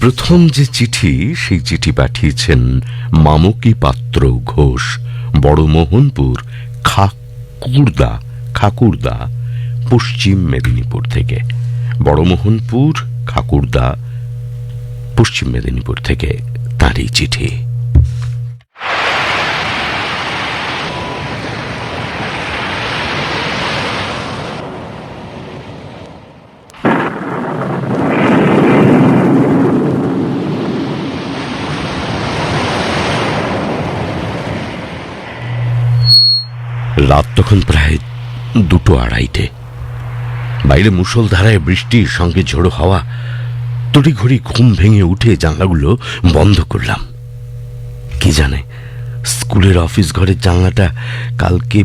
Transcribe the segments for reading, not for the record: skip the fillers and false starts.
প্রথম যে চিঠি, সেই চিঠি পাঠিয়েছেন মামকী পাত্র ঘোষ, বড়মোহনপুর খাকুড়দা, পশ্চিম মেদিনীপুর থেকে। বড়মোহনপুর খাকুড়দা, পশ্চিম মেদিনীপুর থেকে তার এই চিঠি। রাত তখন প্রায় 2-2:30। বাইরে মুষলধারায় বৃষ্টির সঙ্গে ঝোড়ো হাওয়া। তড়িঘড়ি ঘুম ভেঙে উঠে জানলাগুলো বন্ধ করলাম। কি জানে, স্কুলের অফিস ঘরের জানলাটা কালকে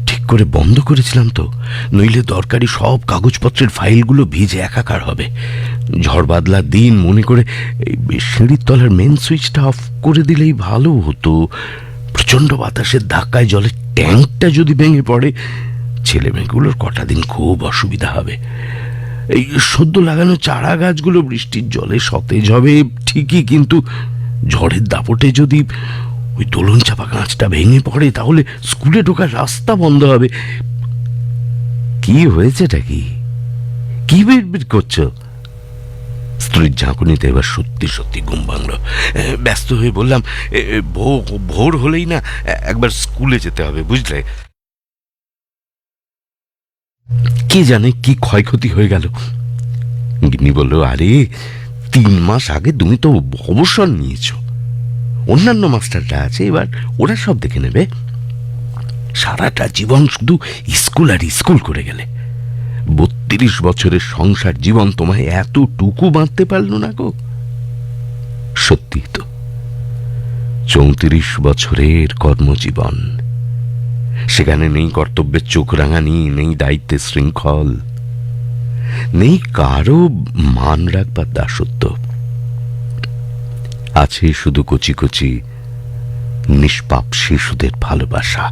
ঠিক করে বন্ধ করেছিলাম তো, নইলে দরকারি সব কাগজপত্রের ফাইলগুলো ভিজে একাকার হবে। ঝড় বাদলা দিন মনে করে সিঁড়ির তলার মেন সুইচটা অফ করে দিলেই ভালো হতো। প্রচন্ড বাতাসের ধাক্কায় জলের ট্যাঙ্কটা যদি ভেঙে পড়ে, ছেলেমেয়েগুলোর কটা দিন খুব অসুবিধা হবে। এই সদ্য লাগানো চারা গাছগুলো বৃষ্টির জলে সতেজ হবে ঠিকই, কিন্তু ঝড়ের দাপটে যদি ওই দোলন চাপা কাঁচটা ভেঙে পড়ে, তাহলে স্কুলে ঢোকার রাস্তা বন্ধ হবে। কি হয়েছেটা কি বিড়বিড় করছো? স্ত্রীর ঝাঁকুনিতে এবার সত্যি সত্যি ঘুম ভাঙল। ব্যস্ত হয়ে বললাম, ভোর হলেই না একবার স্কুলে যেতে হবে, বুঝলে? কে জানে কি ক্ষয়ক্ষতি হয়ে গেল। গিন্নি বলল, আরে 3 মাস আগে তুমি তো অবসর নিয়েছ, অন্যান্য মাস্টাররা আছে, এবার ওরা সব দেখে নেবে। সারাটা জীবন শুধু স্কুল আর স্কুল করে গেলে। 32 বছরের সংসার জীবন তোমায় এতটুকু বাঁধতে পারলো না গো। সত্যি তো, 34 বছরের কর্মজীবন। সেখানে নেই কর্তব্যের চোখ রাঙানি, নেই দায়িত্বের শৃঙ্খল, নেই কারো মান রাখবার দাসত্ব। আছে শুধু কচি কচি নিষ্পাপ শিশুদের ভালোবাসা।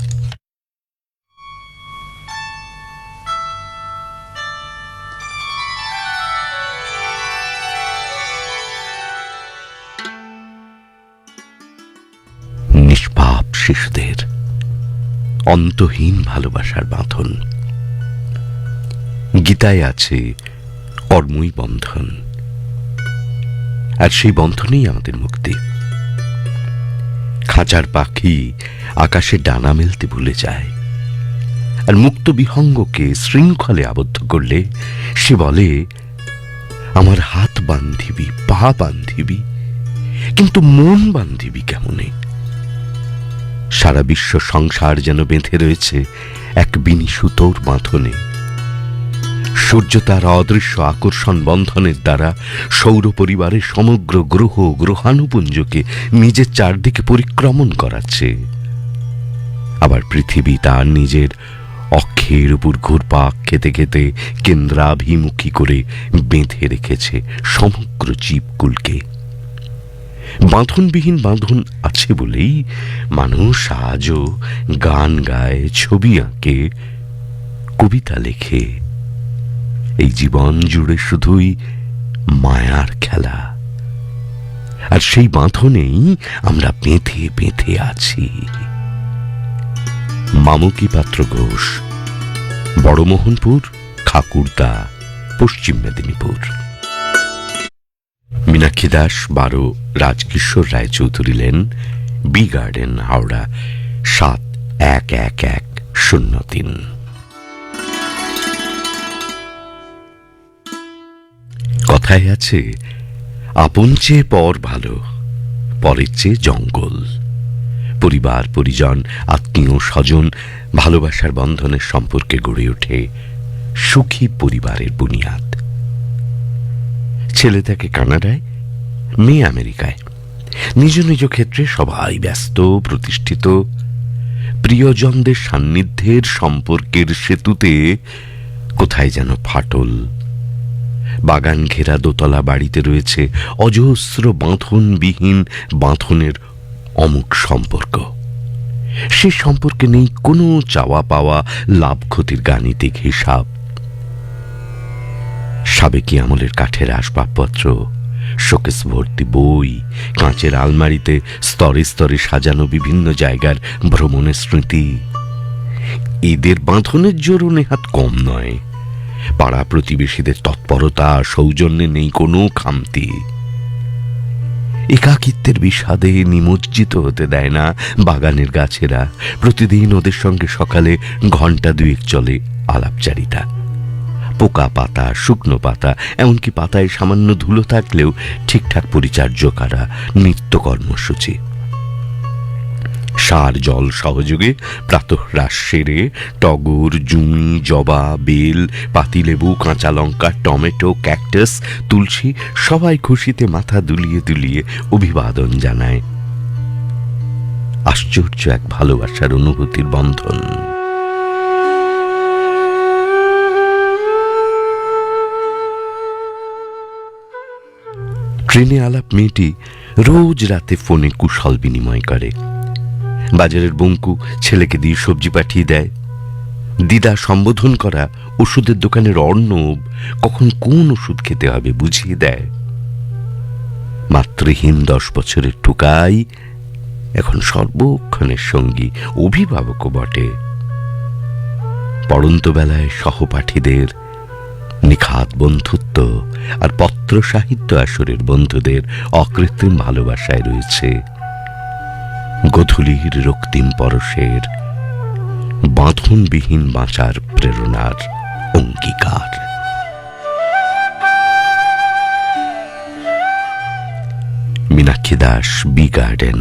নিষ্পাপ শিশুদের অন্তহীন ভালোবাসার বাঁধন। গীতায় আছে কর্মই বন্ধন, আর সেই বন্ধনেই আমাদের মুক্তি। খাঁচার পাখি আকাশে ডানা মেলতে ভুলে যায়, আর মুক্ত বিহঙ্গকে শৃঙ্খলে আবদ্ধ করলে সে বলে, আমার হাত বান্ধিবি, পা বান্ধিবি, কিন্তু মন বান্ধিবি কেমনে? সারা বিশ্ব সংসার যেন বেঁধে রয়েছে এক বিনি সুতোর বাঁধনে। সূর্য তার অদৃশ্য আকর্ষণ বন্ধনের দ্বারা সৌর পরিবারের সমগ্র গ্রহাণুপুঞ্জকে নিজের চারদিকে পরিক্রমণ করাচ্ছে। আবার পৃথিবী তার নিজের অক্ষের উপর ঘুরপাক খেতে খেতে কেন্দ্রাভিমুখী করে বেঁধে রেখেছে সমগ্র জীবকুলকে। বাঁধনবিহীন বাঁধন আছে বলেই মানুষ আজও গান গায়, ছবি আঁকে, কবিতা লেখে। এই জীবন জুড়ে শুধুই মায়ার খেলা, আর সেই বাঁধনেই আমরা বেঁধে বেঁধে আছি। মামকী পাত্র Ghosh, Baramohanpur Khakurda, Paschim Medinipur. Meenakshi Das 12, Rajkishore Raychaudhuri lane, B garden, Howrah 711103। কথায় আছে, আপন চেয়ে পর ভালো, পরের চেয়ে জঙ্গল। পরিবার পরিজন, আত্মীয় স্বজন, ভালোবাসার বন্ধনের সম্পর্কে গড়ে ওঠে সুখী পরিবারের বুনিয়াদ। ছেলে থাকে কানাডায়, মেয়ে আমেরিকায়। নিজ নিজ ক্ষেত্রে সবাই ব্যস্ত, প্রতিষ্ঠিত। প্রিয়জনদের সান্নিধ্যের সম্পর্কের সেতুতে কোথায় যেন ফাটল। বাগান ঘেরা দোতলা বাড়িতে রয়েছে অজস্র বাঁধনবিহীন বাঁধনের অমুক সম্পর্ক। সে সম্পর্কে নেই কোনো চাওয়া পাওয়া, লাভ ক্ষতির গাণিতিক হিসাব। সাবেকি আমলের কাঠের আসবাবপত্র, শোকেস ভর্তি বই, কাঁচের আলমারিতে স্তরে স্তরে সাজানো বিভিন্ন জায়গার ভ্রমণের স্মৃতি। এদের বাঁধনের জোরও নেহাত কম নয়। পাড়া প্রতিবেশীদের তৎপরতা, সৌজন্যে নেই কোনো খামতি। একাকিত্বের বিষাদে নিমজ্জিত হতে দেয় না বাগানের গাছেরা। প্রতিদিন ওদের সঙ্গে সকালে ঘণ্টা দুয়েক চলে আলাপচারিতা। পোকা পাতা, শুকনো পাতা, এমনকি পাতায় সামান্য ধুলো থাকলেও ঠিকঠাক পরিচর্য করা নিত্য কর্মসূচি। সার জল সহযোগে প্রাতঃরাশ সেরে টগর, জুঁই, জবা, বেল, পাতিলেবু, কাঁচা লঙ্কা, টমেটো, ক্যাকটাস, তুলসী সবাই খুশিতে মাথা দুলিয়ে দুলিয়ে অভিবাদন জানায়। আশ্চর্য এক ভালোবাসার অনুভূতির বন্ধন। ট্রেনে আলাপ মেয়েটি রোজ রাতে ফোনে কুশল বিনিময় করে। বাজারের বঙ্কু ছেলেকে দিয়ে সবজি পাঠিয়ে দেয়। দিদা সম্বোধন করা ওষুধের দোকানের অর্ণব কখন কোন ওষুধ খেতে হবে বুঝিয়ে দেয়। মাতৃহীন 10 বছরের টুকাই এখন সর্বক্ষণের সঙ্গী, অভিভাবকও বটে। পড়ন্ত বেলায় সহপাঠীদের নিখাত বন্ধুত্ব আর পত্র সাহিত্য আসরের বন্ধুদের অকৃত্রিম ভালোবাসায় রয়েছে গোধূলির রক্তিম পরশের বাঁধনবিহীন বাঁচার প্রেরণার অঙ্গীকার। মীনাক্ষী দাস, বি গার্ডেন,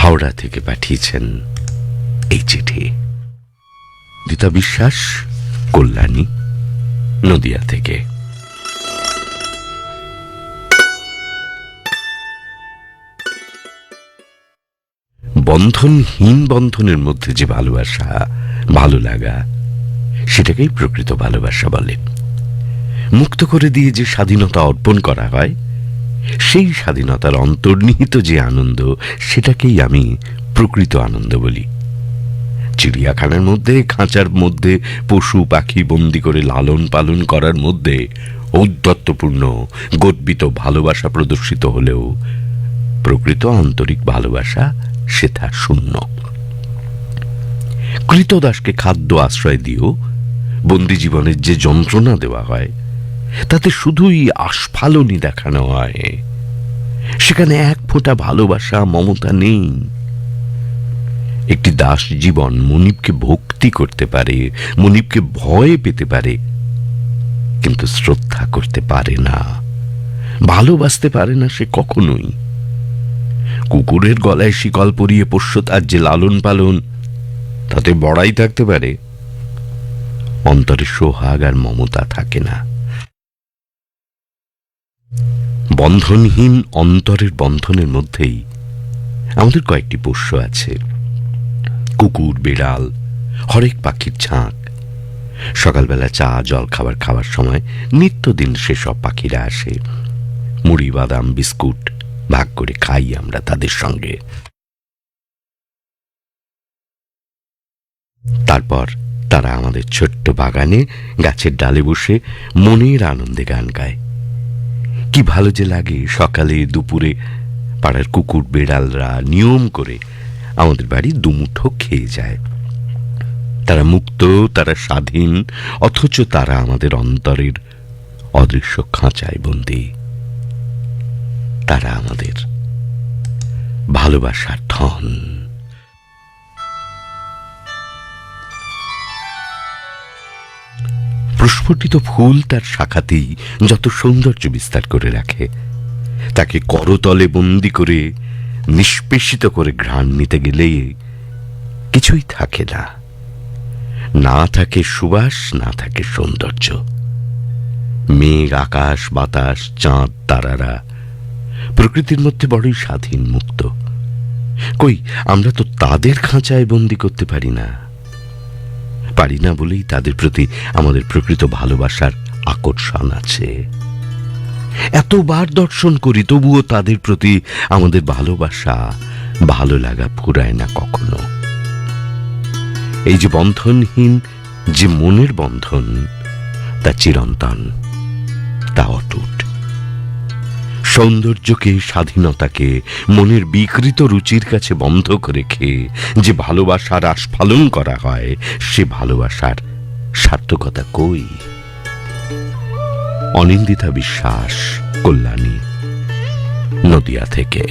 হাওড়া থেকে পাঠিয়েছেন এই চিঠি। রীতা বিশ্বাস, কল্যাণী, নদিয়া থেকে। বন্ধনহীন বন্ধনের মধ্যে যে ভালোবাসা, ভালো লাগা, সেটাকেই প্রকৃত ভালোবাসা বলে। মুক্ত করে দিয়ে যে স্বাধীনতা অর্পণ করা হয়, সেই স্বাধীনতার অন্তর্নিহিত যে আনন্দ, সেটাকেই আমি প্রকৃত আনন্দ বলি। চিড়িয়াখানার মধ্যে, খাঁচার মধ্যে পশু পাখি বন্দি করে লালন পালন করার মধ্যে ঔদ্ধত্যপূর্ণ গর্বিত ভালোবাসা প্রদর্শিত হলেও প্রকৃত আন্তরিক ভালোবাসা সেটা শূন্য। কৃতদাসকে খাদ্য আশ্রয় দিয়েও বন্দি জীবনের যে যন্ত্রণা দেওয়া হয়, তাতে শুধুই আস্ফালনই দেখানো হয়। সেখানে এক ফোঁটা ভালোবাসা, মমতা নেই। একটি দাস জীবন মনিবকে ভক্তি করতে পারে, মনিবকে ভয় পেতে পারে, কিন্তু শ্রদ্ধা করতে পারে না, ভালোবাসতে পারে না সে কখনোই। কুকুরের গলায় শিকল পরিয়ে পোষ্য তার যে লালন পালন, তাতে বড়াই থাকতে পারে, অন্তরে সোহাগ আর মমতা থাকে না। বন্ধনহীন অন্তরের বন্ধনের মধ্যেই আমাদের কয়েকটি পোষ্য আছে। কুকুর, বিড়াল, হরেক পাখির ঝাঁক। সকালবেলা চা জল খাবার সময় নিত্যদিন সেসব পাখিরা আসে। মুড়ি, বাদাম, বিস্কুট ভাগ করে খাই আমরা তাদের সঙ্গে। তারপর তারা আমাদের ছোট্ট বাগানে গাছের ডালে বসে মনের আনন্দে গান গায়। কি ভালো যে লাগে সকালে দুপুরে পাড়ার কুকুর বেড়ালরা নিয়ম করে আমাদের বাড়ি দুমুঠো খেয়ে যায়। তারা মুক্ত, তারা স্বাধীন, অথচ তারা আমাদের অন্তরের অদৃশ্য খাঁচায় বন্দী। তারা আমাদের ভালোবাসার ধন। প্রস্ফুটিত ফুল তার শাখাতেই যত সৌন্দর্য বিস্তার করে রাখে, তাকে করতলে বন্দি করে নিষ্পেষিত করে ঘ্রাণ নিতে গেলে কিছুই থাকে না। না থাকে সুবাস, না থাকে সৌন্দর্য। মেঘ, আকাশ, বাতাস, চাঁদ, তারারা প্রকৃতির মধ্যে বড়ই স্বাধীন, মুক্ত। কই আমরা তো তাদের খাঁচায় বন্দি করতে পারি না বলেই তাদের প্রতি আমাদের প্রকৃত ভালোবাসার আকর্ষণ আছে। এতবার দর্শন করি, তবুও তাদের প্রতি আমাদের ভালোবাসা, ভালো লাগা ফুরায় না কখনো। এই যে বন্ধনহীন যে মনের বন্ধন, তা চিরন্তন, তা অটুট। সৌন্দর্যকে, স্বাধীনতাকে মনের বিকৃত রুচির কাছে বন্ধক রেখে যে ভালোবাসার আস্ফালন করা হয়, সে ভালোবাসার সার্থকতা কই? অনিন্দিতা বিশ্বাস, কল্যাণী, নদিয়া থেকে।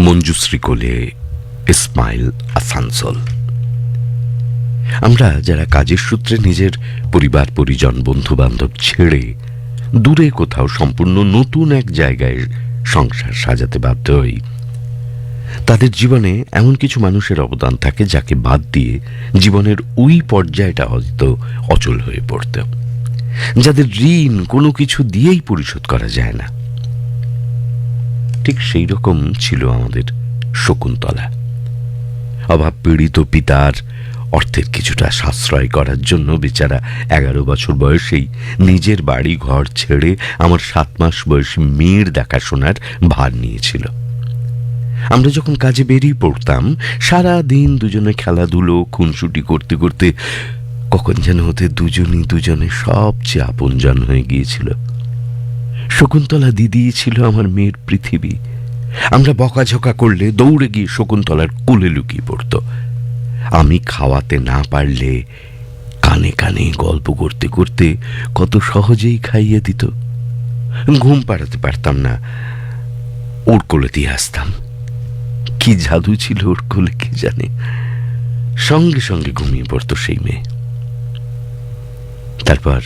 মঞ্জুশ্রী কোলে, ইসমাইল, আসানসোল। আমরা যারা কাজের সূত্রে নিজের পরিবার পরিজন বন্ধু বান্ধব ছেড়ে দূরে কোথাও সম্পূর্ণ নতুন এক জায়গায় সংসার সাজাতে বাধ্য হই, তাদের জীবনে এমন কিছু মানুষের অবদান থাকে যাকে বাদ দিয়ে জীবনের ওই পর্যায়টা হয়তো অচল হয়ে পড়ত, যাদের ঋণ কোনো কিছু দিয়েই পরিশোধ করা যায় না। ঠিক সেই রকম ছিল আমাদের শকুন্তলা। অভাব পীড়িত পিতার অর্থের কিছুটা সাশ্রয় করার জন্য বেচারা 11 বছর বয়সেই নিজের বাড়ি ঘর ছেড়ে আমার 7 মাস বয়সী মেয়ের দেখাশোনার ভার নিয়েছিল। আমরা যখন কাজে বেরিয়ে পড়তাম, সারা দিন দুজনে খেলাধুলো খুনসুটি করতে করতে কখন যেন হতে দুজনই দুজনের সবচেয়ে আপনজন হয়ে গিয়েছিল। শকুন্তলা দিদি ছিল আমার মেয়ের পৃথিবী। আমরা বকাঝকা করলে দৌড়ে গিয়ে শকুন্তলার কোলে লুকিয়ে পড়ত। আমি খাওয়াতে না পারলে কানে কানে গল্প করতে করতে কত সহজেই খাইয়ে দিত। ঘুম পাড়াতে পারতাম না, ওর কোলে দিয়ে আসতাম। কি জাদু ছিল ওর কোলে কে জানে, সঙ্গে সঙ্গে ঘুমিয়ে পড়ত সেই মেয়ে। তারপর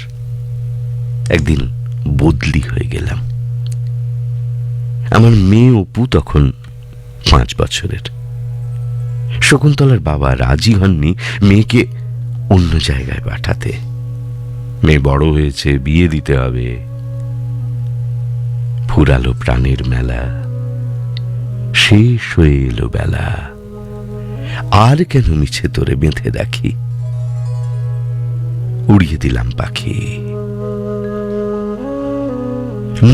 একদিন বদলি হয়ে গেলাম। আমার মেয়ে অপু তখন 5 বছরের। শকুন্তলার বাবা রাজি হননি মেয়েকে অন্য জায়গায় পাঠাতে। মেয়ে বড় হয়েছে, বিয়ে দিতে হবে। ফুরালো প্রাণের মেলা, শেষ হয়ে এলো বেলা, আর কেন মিছে তোরে বেঁধে রাখি, উড়িয়ে দিলাম পাখি।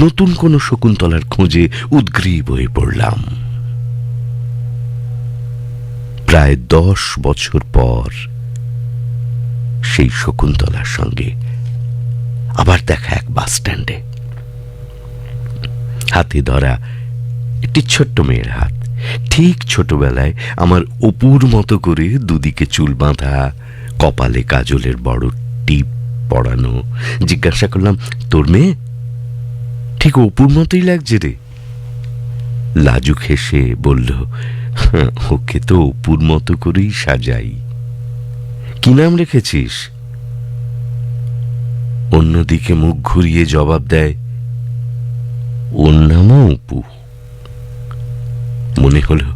নতুন কোন শকুন্তলার খোঁজে উদ্গ্রীব হয়ে পড়লাম। প্রায় 10 বছর পর সেই শকুন্তলার সঙ্গে আবার দেখা এক বাস স্ট্যান্ডে। হাতে ধরা একটি ছোট্ট মেয়ের হাত। ঠিক ছোটবেলায় আমার অপুর মতো করে দুদিকে চুল বাঁধা, কপালে কাজলের বড় টিপ পড়ানো। জিজ্ঞাসা করলাম, তোর মেয়ে? ঠিক অপুর মতোই লাগছে রে। লাজুক হেসে বলল, ওকে তো অপুর মতো করেই সাজাই। কি নাম রেখেছিস? অন্যদিকে মুখ ঘুরিয়ে জবাব দেয়, ওর নামও অপু। মনে হলো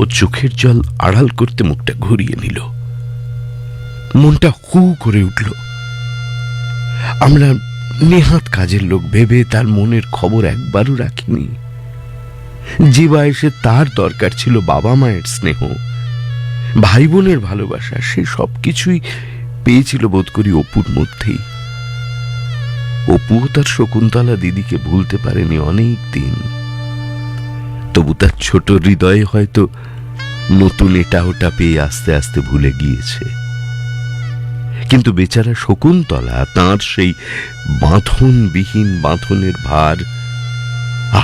ও চোখের জল আড়াল করতে মুখটা ঘুরিয়ে নিল। মনটা হু করে উঠল। আমরা নেহাত কাজের লোক ভেবে তার মনের খবর একবারও রাখিনি। যে বয়সে তার দরকার ছিল বাবা মায়ের স্নেহ, ভাই বোনের ভালোবাসা, সে সবকিছুই পেয়েছিল বোধ করি অপুর মধ্যেই। অপুও তার শকুন্তলা দিদিকে ভুলতে পারেনি অনেক দিন। তবু তার ছোট হৃদয়ে হয়তো নতুন এটা ওটা পেয়ে আস্তে আস্তে ভুলে গিয়েছে। কিন্তু বেচারা শকুন্তলা তাঁর সেই বাঁধনবিহীন বাঁধনের ভার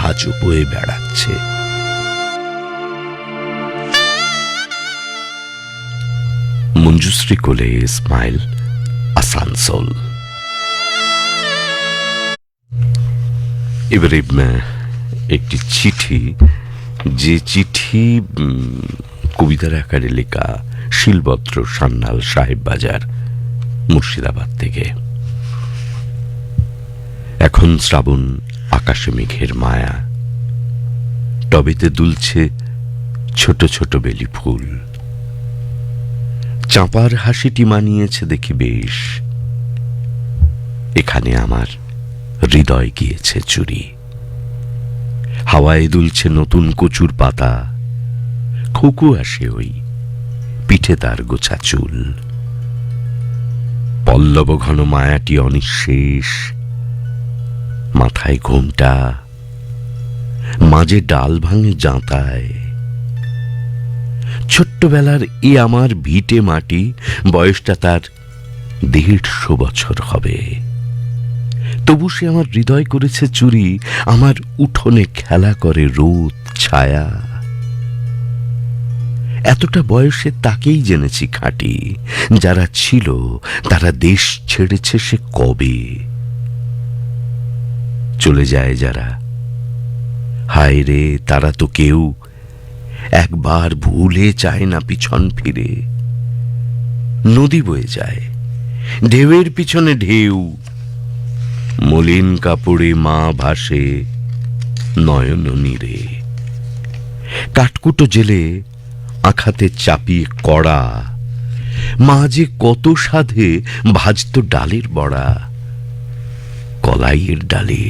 আজও বয়ে বেড়াচ্ছে। মঞ্জুশ্রী কোলে, ইসমাইল, আসানসোল। এবারে একটি চিঠি, যে চিঠি কবিতার আকারে লেখা, শিলবত্র, সান্নাল, সাহেব বাজার, মুর্শিদাবাদ থেকে। এখন শ্রাবণ, আকাশে মেঘের মায়া, টবেতে দুলছে ছোট ছোট বেলি ফুল। চাঁপার হাসিটি মানিয়েছে দেখি বেশ, এখানে আমার হৃদয় গিয়েছে চুরি। হাওয়ায় দুলছে নতুন কচুর পাতা, খুকু আসে ওই, পিঠে তার গোছা চুল। পল্লব ঘন মায়াটি অনিঃশেষ, মাথায় ঘোমটা, মাঝে ডাল ভাঙে জাঁতায়। ছোট্টবেলার এ আমার ভিটে মাটি, বয়সটা তার 150 বছর হবে। তবু সে আমার হৃদয় করেছে চুরি, আমার উঠোনে খেলা করে রোদ ছায়া। এতটা বয়সে তাকেই জেনেছি খাঁটি, যারা ছিল তারা দেশ ছেড়েছে সে কবে। চলে যায় যারা, হায় রে তারা তো কেউ একবার ভুলে চায় না পিছন ফিরে। নদী বয়ে যায়, ঢেউয়ের পিছনে ঢেউ, মলিন কাপড়ে মা ভাসে নয়ন নীরে। কাঠকুটো জেলে আখাতে চাপিয়ে কড়া, মা যে কত সাধে ভাজত ডালের বড়া। কলাইয়ের ডালে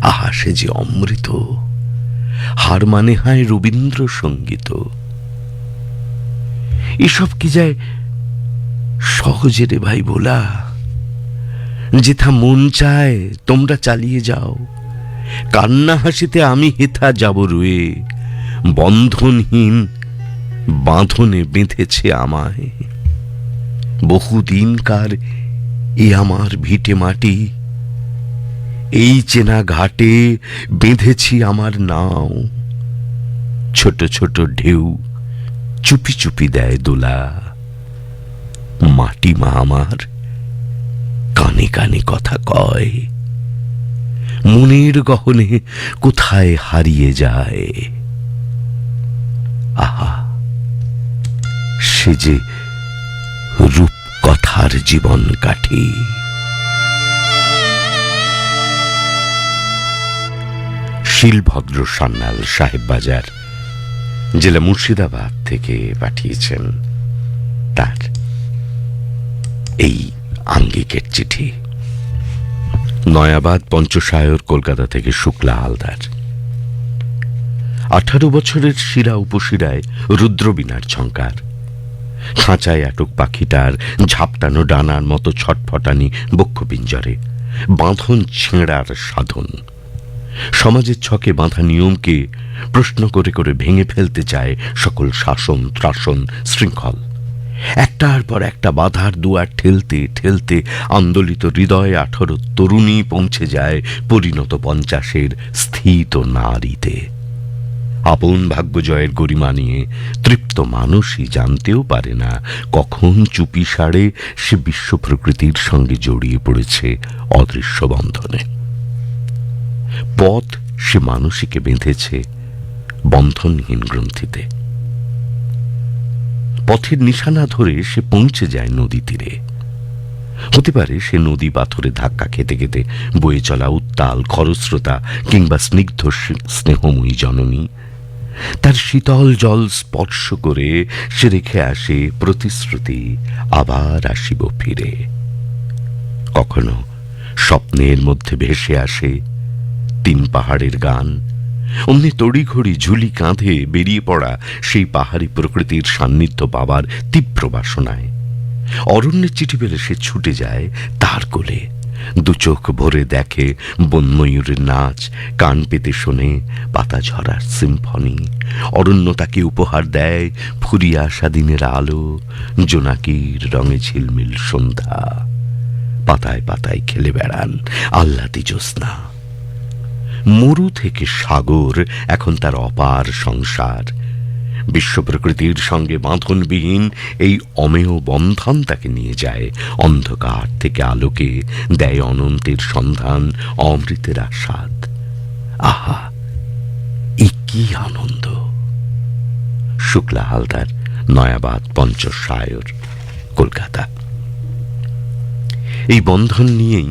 আহা সে যে অমৃত, হার মানে হয় রবীন্দ্রসঙ্গীত। এসব কি যায় সহজে রে ভাই বলা, যেথা মন চায় তোমরা চালিয়ে যাও, কান্না হাসিতে আমি হেথা যাব রুয়ে। বন্ধনহীন বাঁধনে বেঁধেছে আমায়, বহুদিনকার এ আমার ভিটে মাটি। এই চেনা ঘাটে বেঁধেছি আমার নাও, ছোট ছোট ঢেউ চুপি চুপি দেয় দোলা। মাটি মা আমার কানে কানে কথা কয়, মনের গহনে কোথায় হারিয়ে যায়। আহা সে যে রূপকথার জীবন কাঠি। শিলভদ্র সান্যাল সাহেববাজার, জেলা মুর্শিদাবাদ থেকে পাঠিয়েছেন তার এই আঙ্গিকের চিঠি। নয়াবাদ পঞ্চশায়র, কলকাতা থেকে শুক্লা হালদার। 18 বছরের শিরা উপশিরায় রুদ্রবীণার ঝঙ্কার, খাঁচায় আটক পাখিটার ঝাপটানো ডানার মতো ছটফটানি বক্ষপিঞ্জরে, বাঁধন ছেঁড়ার সাধন। সমাজের ছকে বাঁধা নিয়মকে প্রশ্ন করে করে ভেঙে ফেলতে চায় সকল শাসন ত্রাসন শৃঙ্খল। একটার পর একটা বাধার দুয়ার ঠেলতে ঠেলতে আন্দোলিত হৃদয় 18 তরুণী পৌঁছে যায় পরিণত 50-এর স্থিত নারীতে। আপন ভাগ্য জয়ের গরিমা নিয়ে তৃপ্ত মানুষই জানতেও পারে না কখন চুপি সারে সে বিশ্ব প্রকৃতির সঙ্গে জড়িয়ে পড়েছে অদৃশ্য বন্ধনে। পথ সে মানসিকে বেঁধেছে বন্ধনহীন গ্রন্থিতে। পথের নিশানা ধরে সে পৌঁছে যায় নদী তীরে। হতে পারে সে নদী পাথরে ধাক্কা খেতে খেতে বয়ে চলা উত্তাল খরস্রোতা কিংবা স্নিগ্ধ স্নেহময়ী জননী। তার শীতল জল স্পর্শ করে সে রেখে আসে প্রতিশ্রুতি, আবার আসিব ফিরে। কখনো স্বপ্নের মধ্যে ভেসে আসে 3 পাহাড়ের গান, অমনি তড়িঘড়ি ঝুলি কাঁধে বেরিয়ে পড়া সেই পাহাড়ি প্রকৃতির সান্নিধ্য পাবার তীব্র বাসনায়। অরণ্যের চিঠি পেলে সে ছুটে যায় তার কোলে, দু চোখ ভরে দেখে বনময়ূরের নাচ, কান পেতে শোনে পাতা ঝরার সিম্ফনি। অরণ্য তাকে উপহার দেয় ফুরিয়ে আসা দিনের আলো, জোনাকির রঙে ঝিলমিল সন্ধ্যা। পাতায় পাতায় খেলে বেড়ান আহ্লাদি জ্যোৎস্না। মরু থেকে সাগর এখন তার অপার সংসার। বিশ্ব প্রকৃতির সঙ্গে বাঁধনবিহীন এই অমেয় বন্ধন তাকে নিয়ে যায় অন্ধকার থেকে আলোকে, দেয় অনন্তের সন্ধান, অমৃতের আস্বাদ। আহা এ কি আনন্দ! শুক্লা হালদার, নয়াবাদ পঞ্চশায়র, কলকাতা। এই বন্ধন নিয়েই